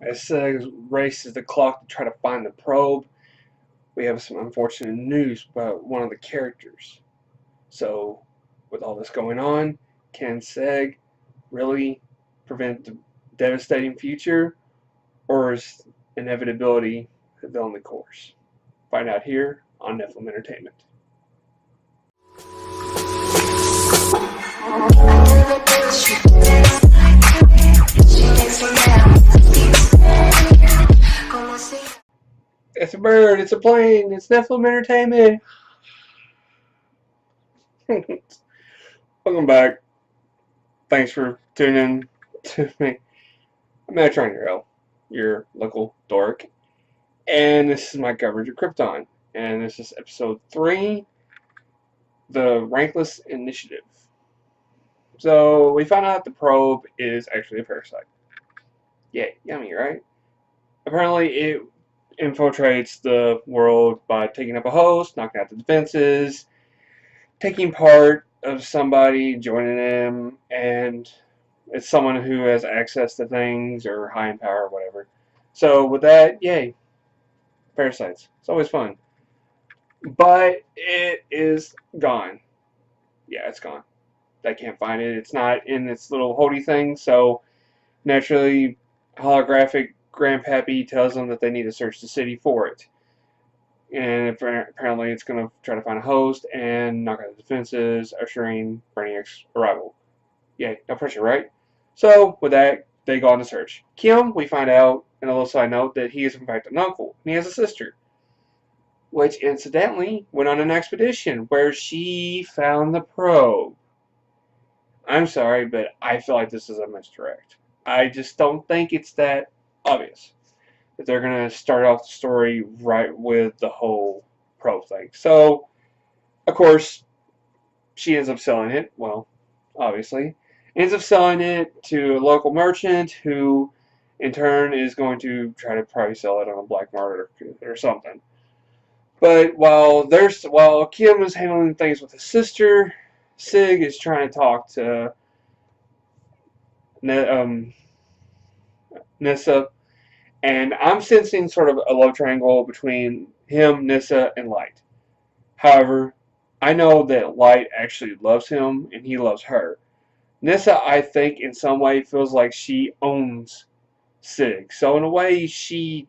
As Seg races the clock to try to find the probe, we have some unfortunate news about one of the characters. So, with all this going on, can Seg really prevent the devastating future, or is inevitability the only course? Find out here on Nephilim Entertainment. It's a bird, it's a plane, it's Nephilim Entertainment. Welcome back. Thanks for tuning in to me. I'm Metron Hero, your local dork, and this is my coverage of Krypton. And this is episode 3, the Rankless Initiative. So we found out the probe is actually a parasite. Yay, yummy, right? Apparently it infiltrates the world by taking up a host, knocking out the defenses, taking part of somebody, joining them, and it's someone who has access to things or high in power or whatever. So with that, yay, parasites. It's always fun. But it is gone. Yeah, it's gone. They can't find it. It's not in its little holdy thing, so naturally, holographic Grandpappy tells them that they need to search the city for it. And apparently it's going to try to find a host and knock out the defenses, ushering Brainiac's arrival. Yay, no pressure, right? So, with that, they go on the search. Kem, we find out, in a little side note, that he is in fact an uncle, and he has a sister, which incidentally went on an expedition where she found the probe. I'm sorry, but I feel like this is a misdirect. I just don't think it's that obvious that they're going to start off the story right with the whole probe thing. So, of course, she ends up selling it. Well, obviously. Ends up selling it to a local merchant who, in turn, is going to try to probably sell it on a black market or something. But while Kem is handling things with his sister, Sig is trying to talk to Nyssa, and I'm sensing sort of a love triangle between him, Nyssa, and Light. However, I know that Light actually loves him, and he loves her. Nyssa, I think, in some way, feels like she owns Sig. So, in a way, she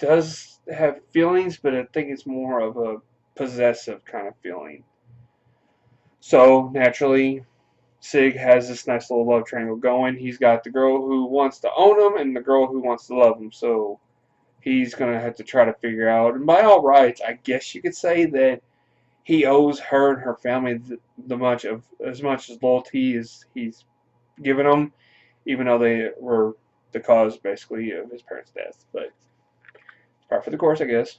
does have feelings, but I think it's more of a possessive kind of feeling. So, naturally, Sig has this nice little love triangle going. He's got the girl who wants to own him and the girl who wants to love him. So, he's going to have to try to figure out, and by all rights, I guess you could say that he owes her and her family as much as loyalty as he's given them, even though they were the cause, basically, of his parents' death. But it's part for the course, I guess.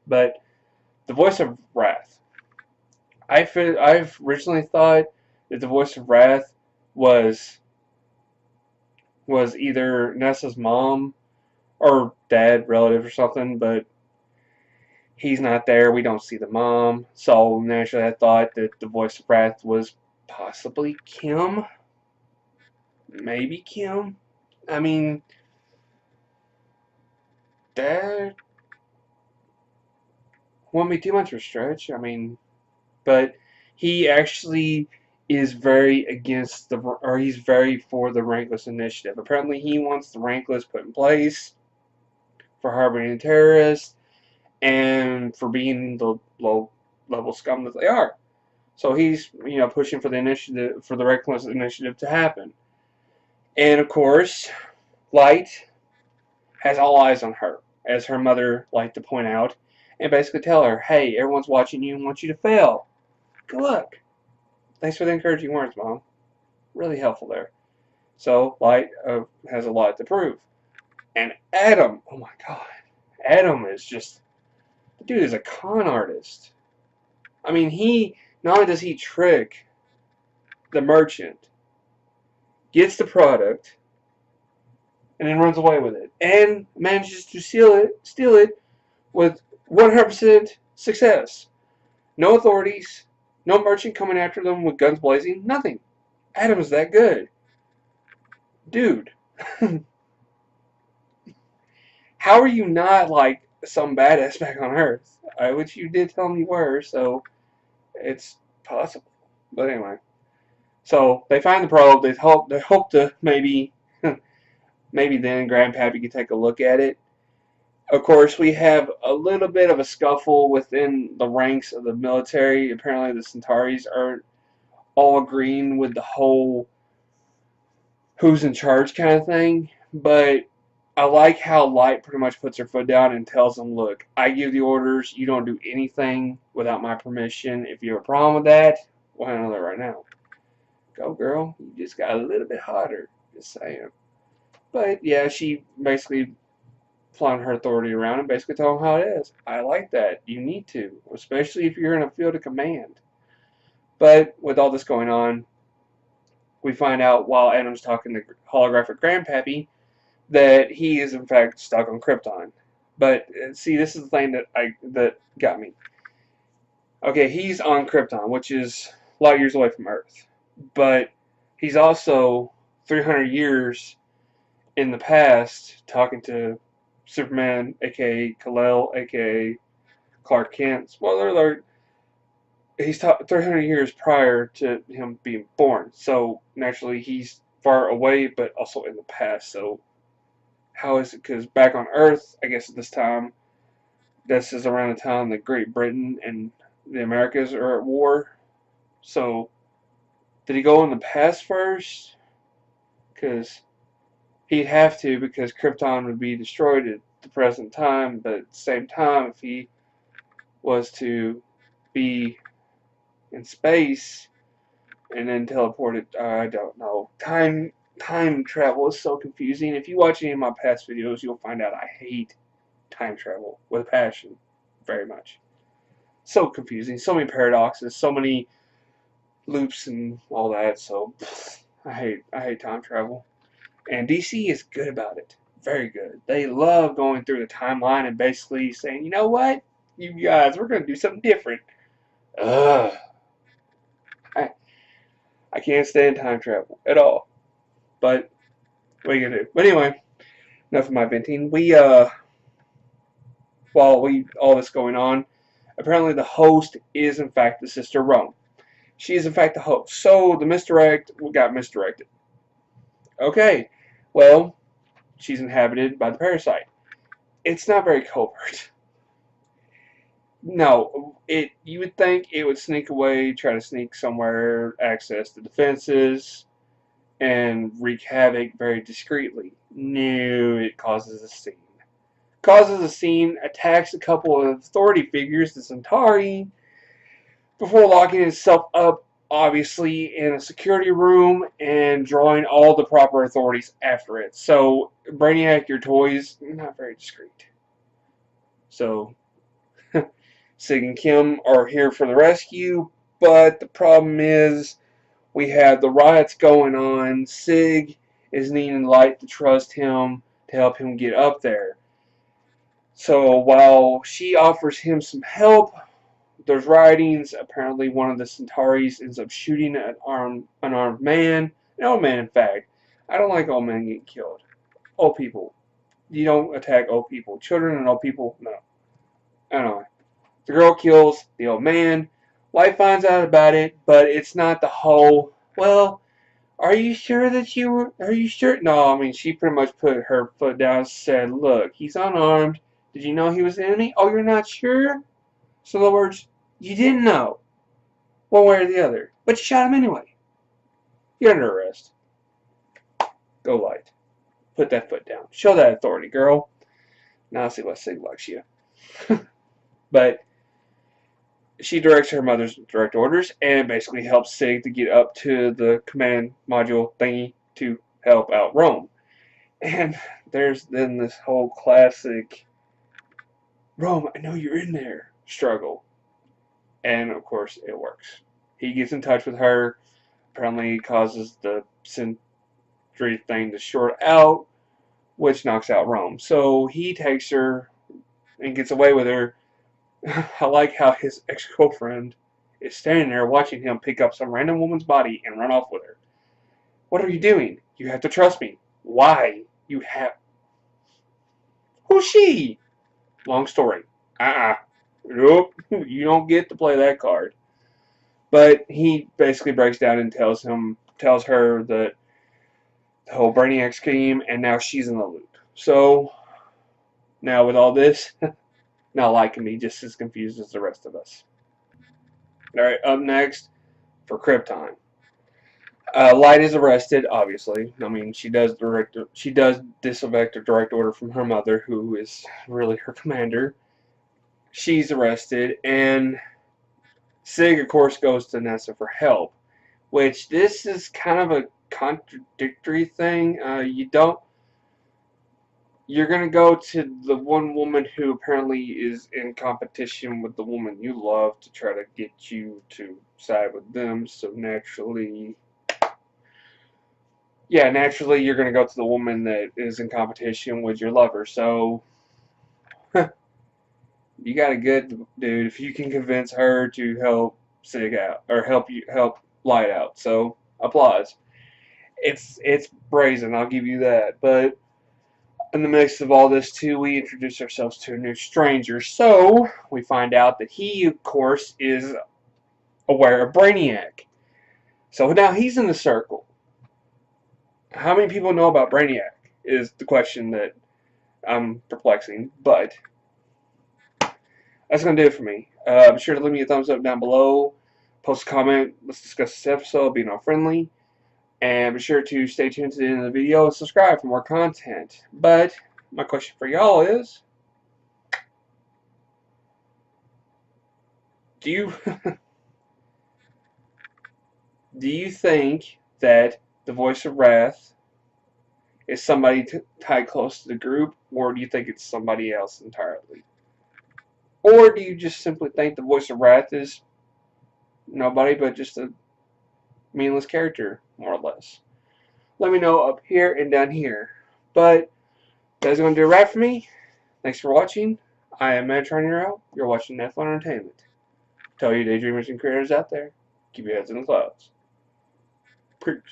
But the voice of Rath. I've originally thought that the voice of Rath was either Nessa's mom or dad, relative, or something, but he's not there. We don't see the mom. So naturally I thought that the voice of Rath was possibly Kem. Maybe Kem. I mean, that won't be too much of a stretch. I mean, but he actually is very against he's very for the Rankless initiative. Apparently he wants the Rankless put in place for harboring terrorists and for being the low-level scum that they are. So he's, pushing for the initiative, for the Rankless initiative to happen. And of course, Light has all eyes on her, as her mother liked to point out, and basically tell her, hey, everyone's watching you and wants you to fail. Good luck. Thanks for the encouraging words, Mom. Really helpful there. So, Light has a lot to prove. And Adam, oh my god, Adam is just, the dude is a con artist. I mean, not only does he trick the merchant, gets the product, and then runs away with it, and manages to steal it with 100% success. No authorities, no merchant coming after them with guns blazing, nothing. Adam is that good. Dude. How are you not like some badass back on Earth? Which you did tell me you were, so it's possible. But anyway, so they find the probe. They hope to maybe maybe then Grandpappy could take a look at it. Of course, we have a little bit of a scuffle within the ranks of the military. Apparently, the Centaurs are all agreeing with the whole who's in charge kind of thing. But I like how Light pretty much puts her foot down and tells them, look, I give the orders. You don't do anything without my permission. If you have a problem with that, we'll handle it right now. Go, girl. You just got a little bit hotter. Just saying. But yeah, she basically flaunting her authority around and basically tell them how it is. I like that. You need to, especially if you're in a field of command. But with all this going on, we find out while Adam's talking to holographic Grandpappy that he is in fact stuck on Krypton. But see, this is the thing that got me. Okay, he's on Krypton, which is light years away from Earth, but he's also 300 years in the past talking to Superman, aka Kal-El, aka Clark Kent. Spoiler alert, he's 300 years prior to him being born. So naturally he's far away, but also in the past. So how is it? Because back on Earth, I guess at this time, this is around the time that Great Britain and the Americas are at war. So did he go in the past first? Because he'd have to, because Krypton would be destroyed at the present time. But at the same time, if he was to be in space and then teleported, I don't know. Time travel is so confusing. If you watch any of my past videos, you'll find out I hate time travel with a passion, very much. So confusing, so many paradoxes, so many loops and all that. So I hate time travel. And DC is good about it, very good. They love going through the timeline and basically saying, you know what, you guys, we're gonna do something different. Ugh. I can't stand time travel at all. But what are you gonna do? But anyway, enough of my venting. While all this going on, apparently the host is in fact the sister Rome. She is in fact the host. So the misdirect got misdirected. Okay, well, she's inhabited by the parasite. It's not very covert. No, you would think it would sneak away, try to sneak somewhere, access the defenses, and wreak havoc very discreetly. No, it causes a scene. Causes a scene, attacks a couple of authority figures, the Centauri, before locking itself up, obviously, in a security room and drawing all the proper authorities after it. So, Brainiac, your toys, not very discreet. So, Seg and Kem are here for the rescue, but the problem is we have the riots going on. Seg is needing Light to trust him to help him get up there. So while she offers him some help, there's riotings. Apparently one of the Centauris ends up shooting an unarmed man. An old man, in fact. I don't like old men getting killed. Old people. You don't attack old people. Children and old people, no. I don't know. The girl kills the old man. Light finds out about it, but it's not the whole, well, are you sure that are you sure? No, I mean, she pretty much put her foot down and said, look, he's unarmed. Did you know he was an enemy? Oh, you're not sure? So in other words, you didn't know, one way or the other, but you shot him anyway. You're under arrest. Go Light. Put that foot down. Show that authority, girl. Now I'll see what Sig likes you. But she directs her mother's direct orders and basically helps Sig to get up to the command module thingy to help out Rome. And there's then this whole classic Rome, I know you're in there struggle. And of course it works. He gets in touch with her, apparently causes the Sentry thing to short out, which knocks out Rome. So he takes her and gets away with her. I like how his ex-girlfriend is standing there watching him pick up some random woman's body and run off with her. What are you doing? You have to trust me. Why? You have... Who's she? Long story. Nope. You don't get to play that card. But he basically breaks down and tells her that the whole Brainiac scheme, and now she's in the loop. So now with all this, not liking me, just as confused as the rest of us. All right, up next for Krypton. Lyta is arrested. Obviously, I mean she does disobey a direct order from her mother, who is really her commander. She's arrested, and Seg, of course, goes to Nyssa for help. Which this is kind of a contradictory thing. You're gonna go to the one woman who apparently is in competition with the woman you love to try to get you to side with them. So naturally, you're gonna go to the woman that is in competition with your lover. So you got a good dude if you can convince her to help Sig out or help Light out. So applause. It's brazen, I'll give you that. But in the midst of all this, too, we introduce ourselves to a new stranger. So we find out that he, of course, is aware of Brainiac. So now he's in the circle. How many people know about Brainiac is the question that I'm perplexing. But that's going to do it for me. Be sure to leave me a thumbs up down below. Post a comment. Let's discuss this episode. Being all friendly. And be sure to stay tuned to the end of the video and subscribe for more content. But my question for y'all is, do you do you think that the voice of Rath is somebody tied close to the group, or do you think it's somebody else entirely? Or do you just simply think the voice of Rath is nobody but just a meaningless character, more or less? Let me know up here and down here. But that's going to do a wrap for me. Thanks for watching. I am Megatron Hero. You're watching Netflix Entertainment. Tell you daydreamers and creators out there, keep your heads in the clouds. Peace.